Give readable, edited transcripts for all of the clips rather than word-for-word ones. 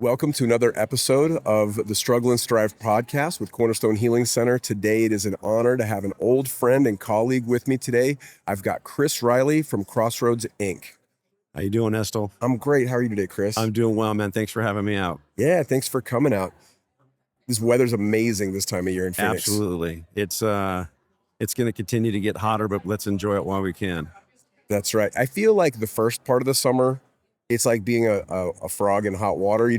Welcome to another episode of the Struggle and Strive podcast with Cornerstone Healing Center. Today, it is an honor to have an old friend and colleague with me today. I've got Chris Riley from Crossroads Inc. How you doing, Estel? I'm great. How are you today, Chris? I'm doing well, man. Thanks for having me out. Yeah, thanks for coming out. This weather's amazing this time of year in Phoenix. Absolutely. It's going to continue to get hotter, but let's enjoy it while we can. That's right. I feel like the first part of the summer, it's like being a frog in hot water.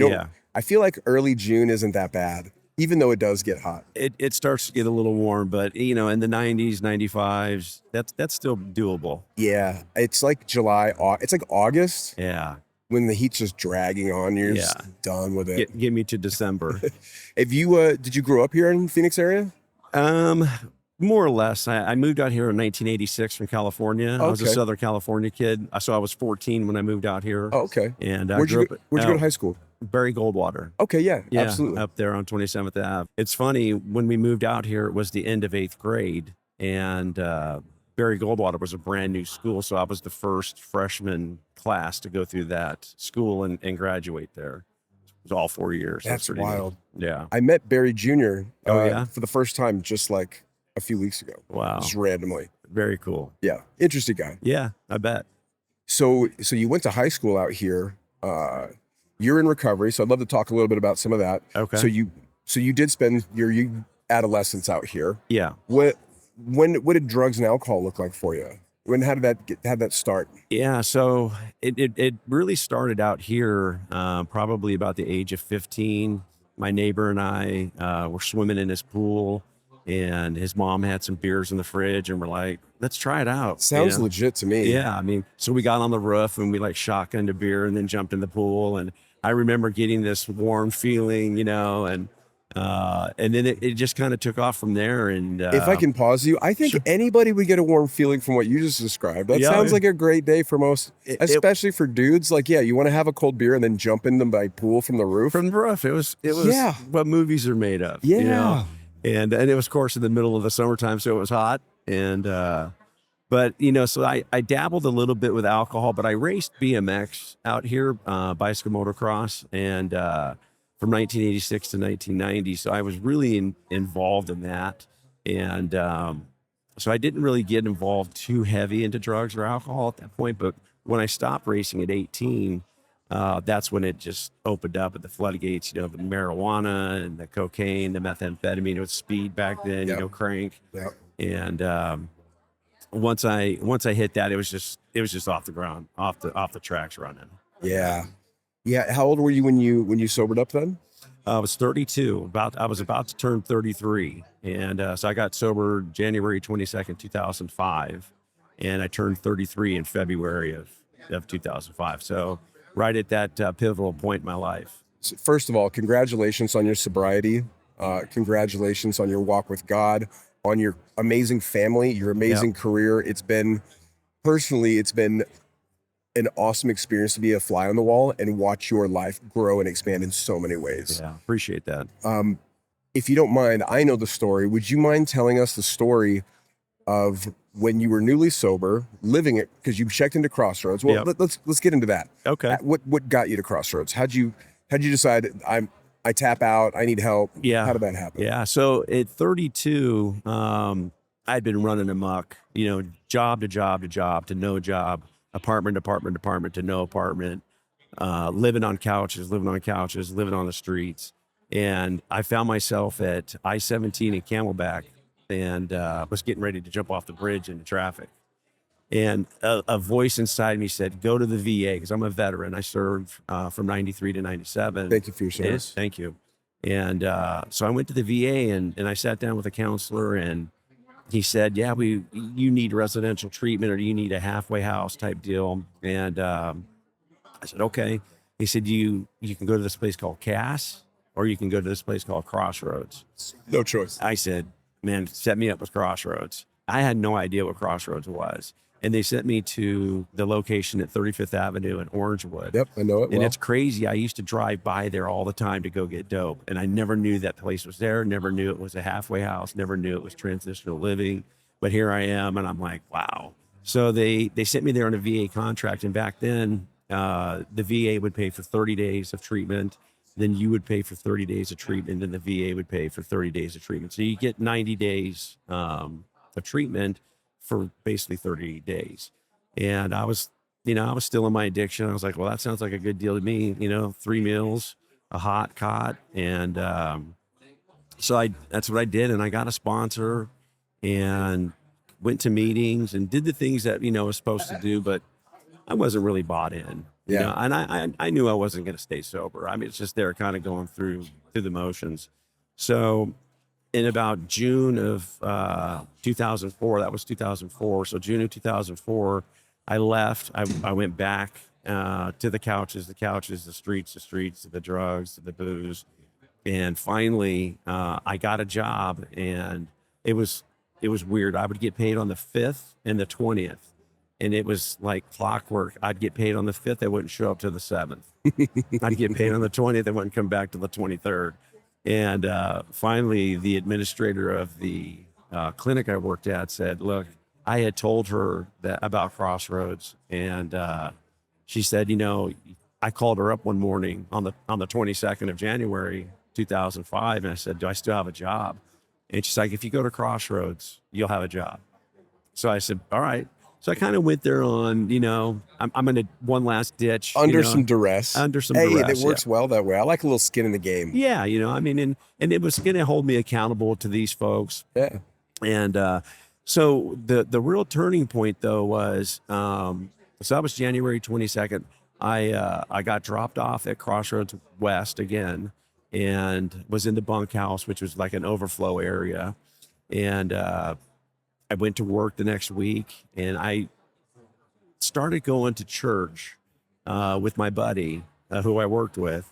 I feel like early June isn't that bad, even though it does get hot. It starts to get a little warm, but in the 90s, 95s, that's still doable. Yeah, it's like July. It's like August. Yeah. When the heat's just dragging on, you're just done with it. Get me to December. Did you grow up here in Phoenix area? More or less. I moved out here in 1986 from California. I was a Southern California kid. So I was 14 when I moved out here. Oh, okay. And where'd you go to high school? Barry Goldwater. Okay, yeah, absolutely. Up there on 27th Ave. It's funny, when we moved out here, it was the end of 8th grade, and Barry Goldwater was a brand new school, so I was the first freshman class to go through that school and graduate there. It was all 4 years. That's wild. Yeah. I met Barry Jr. For the first time just like a few weeks ago. Wow. Just randomly. Very cool. Yeah. Interesting guy. Yeah, I bet. So you went to high school out here. You're in recovery, so I'd love to talk a little bit about some of that. Okay. So you did spend your adolescence out here. Yeah. What did drugs and alcohol look like for you? How did that start? Yeah, so it really started out here probably about the age of 15. My neighbor and I were swimming in his pool, and his mom had some beers in the fridge, and we're like, let's try it out. Sounds legit to me. Yeah, so we got on the roof and we shotgunned a beer and then jumped in the pool. And I remember getting this warm feeling, and then it just kind of took off from there. And if I can pause you, I think anybody would get a warm feeling from what you just described. That sounds like a great day for most, especially for dudes. Like, you want to have a cold beer and then jump in the pool from the roof. From the roof, it was what movies are made of. Yeah. And it was, of course, in the middle of the summertime, so it was hot. And but so I dabbled a little bit with alcohol, but I raced BMX out here, bicycle motocross, and from 1986 to 1990. So I was really involved in that. And so I didn't really get involved too heavy into drugs or alcohol at that point. But when I stopped racing at 18, that's when it just opened up at the floodgates, the marijuana and the cocaine, the methamphetamine. It was speed back then, crank. Yep. And once I hit that, it was just off the ground, off the tracks running. Yeah. Yeah. How old were you when you sobered up then? I was 32. I was about to turn 33, and so I got sober January 22nd, 2005, and I turned 33 in February of 2005. So right at that pivotal point in my life. So first of all, congratulations on your sobriety. Congratulations on your walk with God, on your amazing family, your amazing career. It's been an awesome experience to be a fly on the wall and watch your life grow and expand in so many ways. Yeah, appreciate that. If you don't mind, I know the story. Would you mind telling us the story of when you were newly sober, living it, because you checked into Crossroads? Well, let's get into that. Okay. What got you to Crossroads? How'd you decide I tap out, I need help? Yeah. How did that happen? Yeah. So at 32, I'd been running amok, job to job to job to no job, apartment to no apartment, living on couches, living on the streets. And I found myself at I-17 and Camelback, and was getting ready to jump off the bridge into traffic. And a voice inside me said, go to the VA, because I'm a veteran. I served from 93 to 97. Thank you for your service. Thank you. And so I went to the VA, and I sat down with a counselor, and he said, you need residential treatment, or you need a halfway house type deal. And I said, okay. He said, you can go to this place called Cass, or you can go to this place called Crossroads. No choice. I said, man, set me up with Crossroads. I had no idea what Crossroads was. And they sent me to the location at 35th Avenue in Orangewood. Yep, I know it And it's crazy. I used to drive by there all the time to go get dope. And I never knew that place was there, never knew it was a halfway house, never knew it was transitional living. But here I am, and I'm like, wow. So they sent me there on a VA contract. And back then, the VA would pay for 30 days of treatment. then you would pay for 30 days of treatment, and the VA would pay for 30 days of treatment. So you get 90 days of treatment for basically 30 days. And I was still in my addiction. I was like, well, that sounds like a good deal to me. 3 meals, a hot cot. And so that's what I did. And I got a sponsor and went to meetings and did the things that, I was supposed to do, but I wasn't really bought in. And I knew I wasn't going to stay sober. I mean, it's just there kind of going through the motions. So in about June of 2004, that was 2004. So June of 2004, I left. I went back to the couches, the streets, the drugs, the booze. And finally, I got a job, and it was weird. I would get paid on the 5th and the 20th. And it was like clockwork. I'd get paid on the 5th. I wouldn't show up to the 7th. I'd get paid on the 20th. I wouldn't come back to the 23rd. And finally, the administrator of the clinic I worked at said, look, I had told her that about Crossroads. And she said, I called her up one morning on the 22nd of January, 2005. And I said, do I still have a job? And she's like, if you go to Crossroads, you'll have a job. So I said, all right. So I kind of went there on, I'm in one last ditch. Under some duress. Hey, it works well that way. I like a little skin in the game. Yeah, and it was going to hold me accountable to these folks. Yeah. And so the real turning point, though, was, so that was January 22nd. I got dropped off at Crossroads West again and was in the bunkhouse, which was like an overflow area. And I went to work the next week, and I started going to church with my buddy who I worked with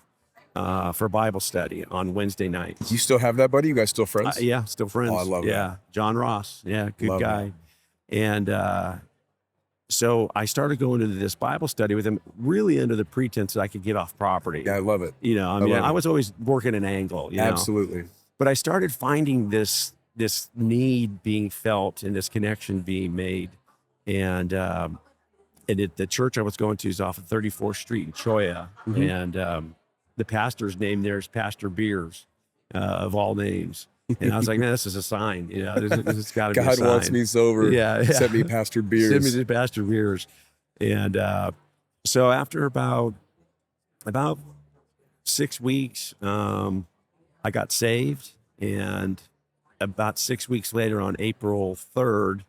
for Bible study on Wednesday nights. You still have that buddy? You guys still friends? Yeah, still friends. Oh, I love that. Yeah, John Ross. Yeah, good Love guy. that. And so I started going to this Bible study with him, really under the pretense that I could get off property. Yeah, I love it. I was always working an angle. Absolutely. But I started finding this need being felt and this connection being made. And the church I was going to is off of 34th Street in Choya. Mm-hmm. And the pastor's name there is Pastor Beers, of all names. And I was like, man, this is a sign. This has got to be a sign. God wants me sober. Yeah. Send me Pastor Beers. Send me to Pastor Beers. And so after about 6 weeks, I got saved. And about 6 weeks later, on April 3rd,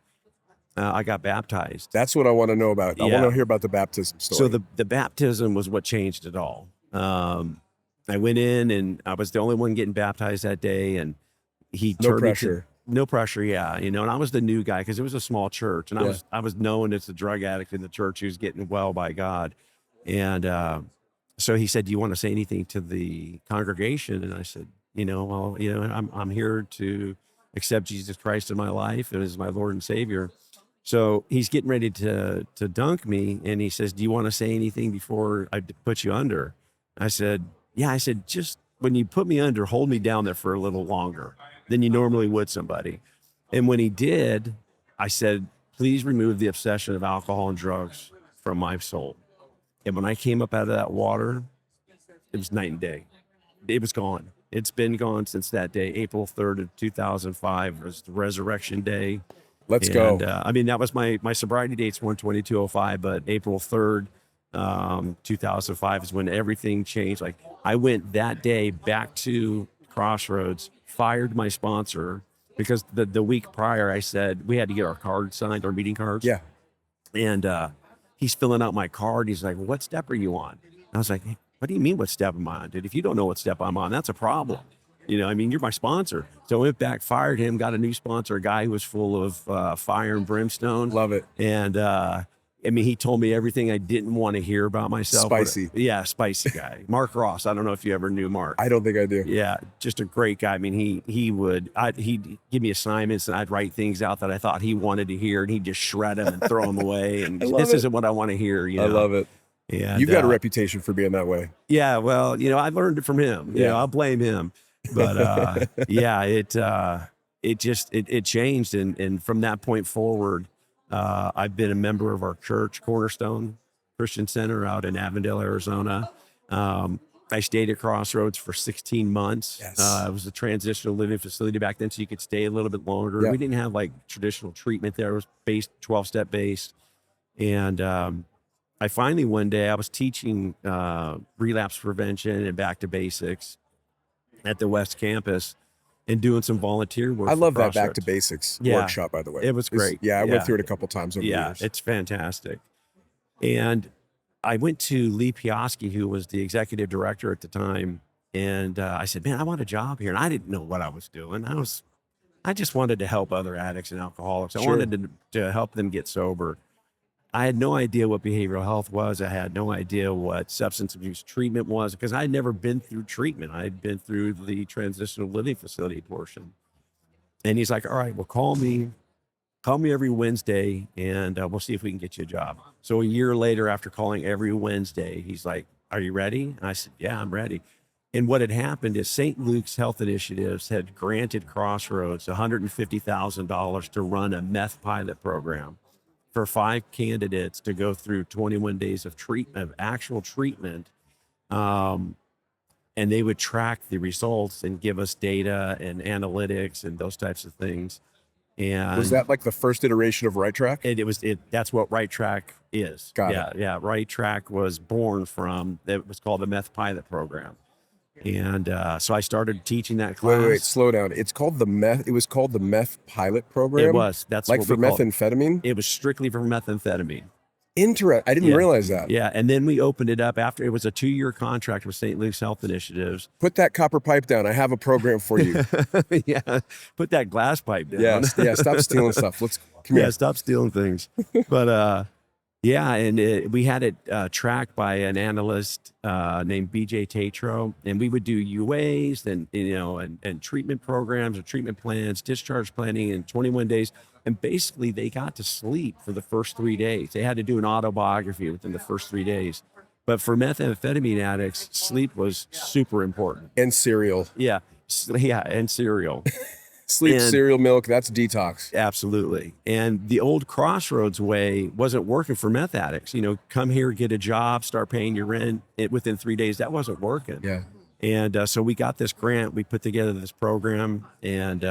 I got baptized. That's what I want to know about. I want to hear about the baptism story. So the baptism was what changed it all. I went in, and I was the only one getting baptized that day, and he no turned pressure. No pressure, yeah. And I was the new guy because it was a small church, and I was known as the drug addict in the church who was getting well by God. And so he said, do you want to say anything to the congregation? And I said, I'm here to accept Jesus Christ in my life and as my Lord and Savior. So he's getting ready to dunk me, and he says, do you want to say anything before I put you under? I said, yeah. I said, just when you put me under, hold me down there for a little longer than you normally would somebody. And when he did, I said, please remove the obsession of alcohol and drugs from my soul. And when I came up out of that water, it was night and day. It was gone. It's been gone since that day. April 3rd of 2005 was the resurrection day. Let's go. That was my sobriety date's 1/22/05, but April 3rd, 2005 is when everything changed. Like, I went that day back to Crossroads, fired my sponsor because the week prior I said we had to get our cards signed, our meeting cards. Yeah. And he's filling out my card. He's like, well, what step are you on? I was like, hey, what do you mean what step am I on, dude? If you don't know what step I'm on, that's a problem. You're my sponsor. So I went back, fired him, got a new sponsor, a guy who was full of fire and brimstone. Love it. And he told me everything I didn't want to hear about myself. Spicy. Spicy guy. Mark Ross. I don't know if you ever knew Mark. I don't think I do. Yeah, just a great guy. He'd give me assignments, and I'd write things out that I thought he wanted to hear, and he'd just shred them and throw them away. And this isn't what I want to hear. I love it. And you've got a reputation for being that way. Yeah, well, I learned it from him. I'll blame him. But it changed, and from that point forward, I've been a member of our church, Cornerstone Christian Center, out in Avondale, Arizona. I stayed at Crossroads for 16 months. Yes. It was a transitional living facility back then, so you could stay a little bit longer. Yeah. We didn't have like traditional treatment there. It was based 12-step based. And I finally, one day, I was teaching relapse prevention and back to basics at the West Campus and doing some volunteer work. I for love that back to Crossroads. basics Yeah. workshop, by the way. It was great. I went through it a couple times over the Yeah, years. it's fantastic. And I went to Lee Piasky, who was the executive director at the time, and I said, "Man, I want a job here." And I didn't know what I was doing. I just wanted to help other addicts and alcoholics. I Sure. wanted to help them get sober. I had no idea what behavioral health was. I had no idea what substance abuse treatment was because I had never been through treatment. I had been through the transitional living facility portion. And he's like, "All right, well, call me every Wednesday and we'll see if we can get you a job." So a year later, after calling every Wednesday, he's like, "Are you ready?" And I said, "Yeah, I'm ready." And what had happened is St. Luke's Health Initiatives had granted Crossroads $150,000 to run a meth pilot program for 5 candidates to go through 21 days of treatment, of actual treatment. And they would track the results and give us data and analytics and those types of things. And Was that like the first iteration of Right Track? that's what Right Track is. Got yeah, it. Yeah. Right Track was born from, it was called the meth pilot program. And so I started teaching that class. Wait, slow down. It was called the meth pilot program? It was. That's like what for we called it. methamphetamine? It was strictly for methamphetamine. I didn't Yeah. realize that. Yeah. And then we opened it up after it was a 2-year contract with St. Luke's Health Initiatives. Put that copper pipe down. I have a program for you. Yeah. Put that glass pipe down. Yeah, stop stealing stuff. Come Yeah, here. stop stealing things. But yeah, and we had it tracked by an analyst named BJ Tatro, and we would do UAs and treatment programs or treatment plans, discharge planning in 21 days. And basically, they got to sleep for the first 3 days. They had to do an autobiography within the first 3 days. But for methamphetamine addicts, sleep was super important. And cereal. Yeah, and cereal. Sleep, And- cereal, milk. That's detox. Absolutely. And the old Crossroads way wasn't working for meth addicts. Come here, get a job, start paying your rent within 3 days. That wasn't working. Yeah. And so we got this grant. We put together this program, and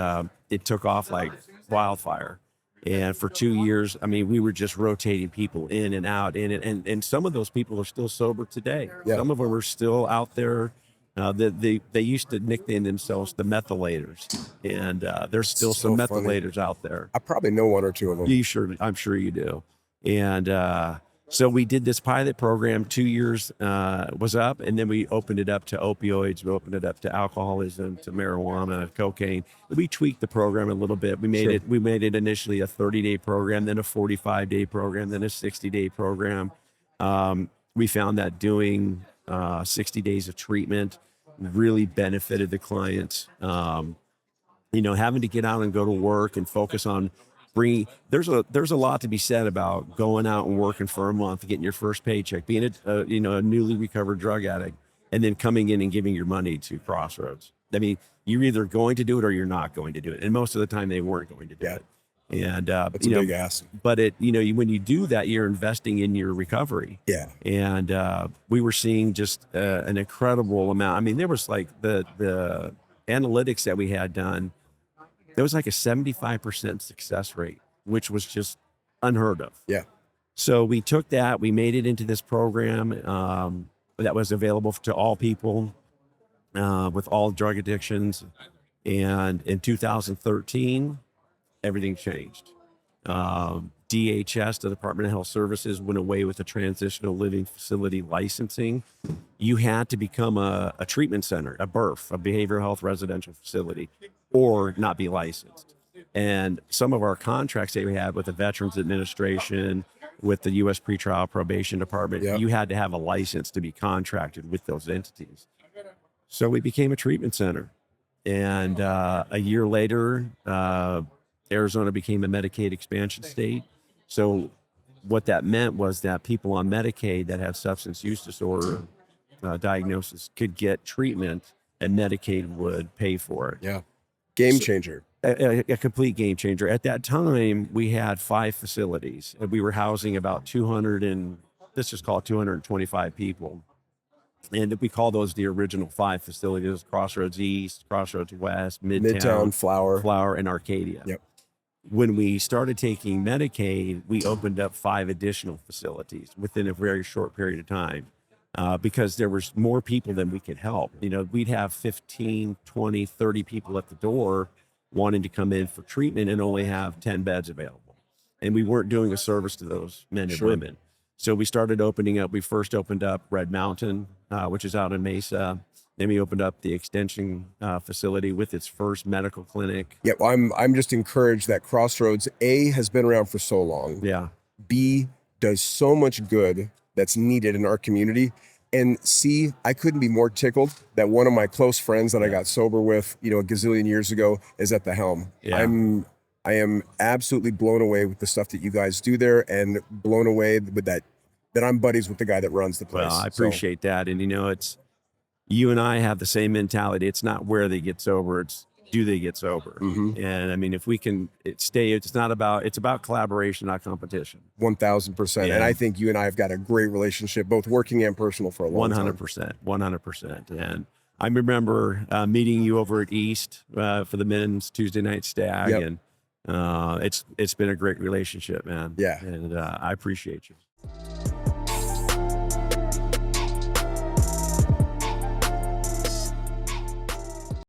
it took off like wildfire. And for 2 years, we were just rotating people in and out. And some of those people are still sober today. Yeah. Some of them are still out there. They used to nickname themselves the methylators, and there's still some So funny. methylators out there. I probably know one or two of them. I'm sure you do. And so we did this pilot program. 2 years was up, and then we opened it up to opioids. We opened it up to alcoholism, to marijuana, cocaine. We tweaked the program a little bit. We made it initially a 30-day program, then a 45-day program, then a 60-day program. We found that doing 60 days of treatment really benefited the clients. Having to get out and go to work and focus on there's a lot to be said about going out and working for a month, getting your first paycheck, being a newly recovered drug addict, and then coming in and giving your money to Crossroads. You're either going to do it or you're not going to do it. And most of the time they weren't going to do it. And That's a big ask. But when you do that, you're investing in your recovery. Yeah. And we were seeing just an incredible amount. There was like the analytics that we had done. There was like a 75% success rate, which was just unheard of. Yeah. So we took that, we made it into this program that was available to all people with all drug addictions. And in 2013, everything changed. DHS, the Department of Health Services, went away with the transitional living facility licensing. You had to become a treatment center, a BRF, a behavioral health residential facility, or not be licensed. And some of our contracts that we had with the Veterans Administration, with the U.S. Pretrial Probation Department, Yep. you had to have a license to be contracted with those entities. So we became a treatment center. And a year later, Arizona became a Medicaid expansion state. So what that meant was that people on Medicaid that have substance use disorder diagnosis could get treatment, and Medicaid would pay for it. Yeah. Game changer. A complete game changer. At that time, we had 5 facilities, and we were housing about 225 people. And we call those the original 5 facilities: Crossroads East, Crossroads West, Midtown, Flower, and Arcadia. Yep. When we started taking Medicaid, we opened up 5 additional facilities within a very short period of time, because there was more people than we could help. We'd have 15, 20, 30 people at the door wanting to come in for treatment and only have 10 beds available. And we weren't doing a service to those men and women. So we started opening up. We first opened up Red Mountain, which is out in Mesa. Then we opened up the extension facility with its first medical clinic. Yeah, well, I'm just encouraged that Crossroads, A, has been around for so long. Yeah. B, does so much good that's needed in our community. And C, I couldn't be more tickled that one of my close friends that I got sober with, a gazillion years ago is at the helm. Yeah. I am absolutely blown away with the stuff that you guys do there, and blown away with that I'm buddies with the guy that runs the place. Well, I appreciate that. And it's, you and I have the same mentality. It's not where they get sober, it's do they get sober? Mm-hmm. And I mean, if we can it's about collaboration, not competition. 1,000%. Yeah. And I think you and I have got a great relationship, both working and personal, for a long time. 100%. And I remember meeting you over at East for the men's Tuesday night stag. Yep. And it's been a great relationship, man. Yeah. And I appreciate you.